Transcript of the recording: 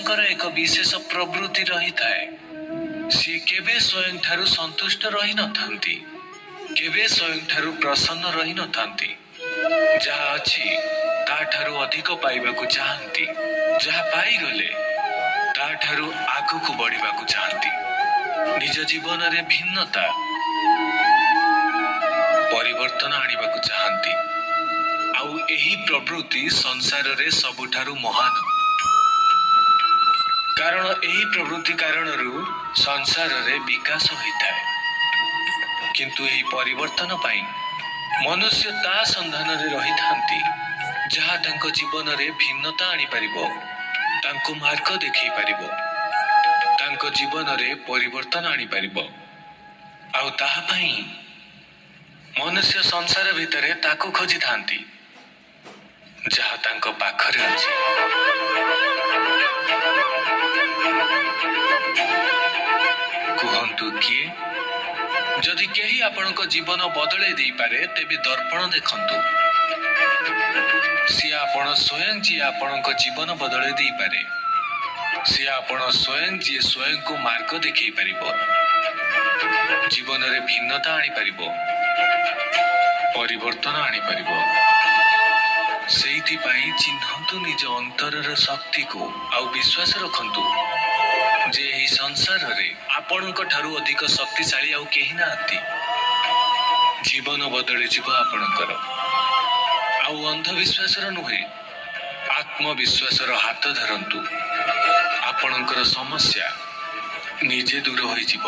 ମନୁଷ୍ୟଙ୍କର ଏକ ବିଶେଷ ପ୍ରବୃତ୍ତି ରହିଥାଏ। ସିଏ କେବେ ସ୍ୱୟଂ ଠାରୁ ସନ୍ତୁଷ୍ଟ ରହିନଥାନ୍ତି, କେବେ ସ୍ୱୟଂ ଠାରୁ ପ୍ରସନ୍ନ ରହିନଥାନ୍ତି। ଯାହା ଅଛି ତାଠାରୁ ଅଧିକ ପାଇବାକୁ ଚାହାନ୍ତି। ଯାହା ପାଇଗଲେ ତାଠାରୁ ଆଗକୁ ବଢିବାକୁ ଚାହାନ୍ତି। ନିଜ ଜୀବନରେ ଭିନ୍ନତା ପରିବର୍ତ୍ତନ ଆଣିବାକୁ ଚାହାନ୍ତି। ଆଉ ଏହି ପ୍ରବୃତ୍ତି ସଂସାରରେ ସବୁଠାରୁ ମହାନ। କାରଣ ଏହି ପ୍ରବୃତ୍ତି କାରଣରୁ ସଂସାରରେ ବିକାଶ ହୋଇଥାଏ। କିନ୍ତୁ ଏହି ପରିବର୍ତ୍ତନ ପାଇଁ ମନୁଷ୍ୟ ତା ସନ୍ଧାନରେ ରହିଥାନ୍ତି ଯାହା ତାଙ୍କ ଜୀବନରେ ଭିନ୍ନତା ଆଣିପାରିବ, ତାଙ୍କୁ ମାର୍ଗ ଦେଖାଇ ପାରିବ, ତାଙ୍କ ଜୀବନରେ ପରିବର୍ତ୍ତନ ଆଣିପାରିବ। ଆଉ ତାହା ପାଇଁ ମନୁଷ୍ୟ ସଂସାର ଭିତରେ ତାକୁ ଖୋଜିଥାନ୍ତି ଯାହା ତାଙ୍କ ପାଖରେ ଅଛି। କୁହନ୍ତୁ କିଏ? ଯଦି କେହି ଆପଣଙ୍କ ଜୀବନ ବଦଳାଇ ଦେଇପାରେ ତେବେ ଦର୍ପଣ ଦେଖନ୍ତୁ। ସିଏ ଆପଣ ସ୍ୱୟଂ ଯିଏ ଆପଣଙ୍କ ଜୀବନ ବଦଳାଇ ଦେଇପାରେ। ସିଏ ଆପଣ ସ୍ୱୟଂ ଯିଏ ସ୍ୱୟଂକୁ ମାର୍ଗ ଦେଖାଇ ପାରିବ, ଜୀବନରେ ଭିନ୍ନତା ଆଣିପାରିବ, ପରିବର୍ତ୍ତନ ଆଣିପାରିବ। ସେଇଥିପାଇଁ ଚିହ୍ନନ୍ତୁ ନିଜ ଅନ୍ତରର ଶକ୍ତିକୁ ଆଉ ବିଶ୍ୱାସ ରଖନ୍ତୁ ଯେ ଏହି ସଂସାରରେ ଆପଣଙ୍କ ଠାରୁ ଅଧିକ ଶକ୍ତିଶାଳୀ ଆଉ କେହି ନାହାନ୍ତି। ଜୀବନ ବଦଳିଯିବ ଆପଣଙ୍କର। ଆଉ ଅନ୍ଧବିଶ୍ୱାସର ନୁହେଁ, ଆତ୍ମବିଶ୍ୱାସର ହାତ ଧରନ୍ତୁ। ଆପଣଙ୍କର ସମସ୍ୟା ନିଜେ ଦୂର ହୋଇଯିବ।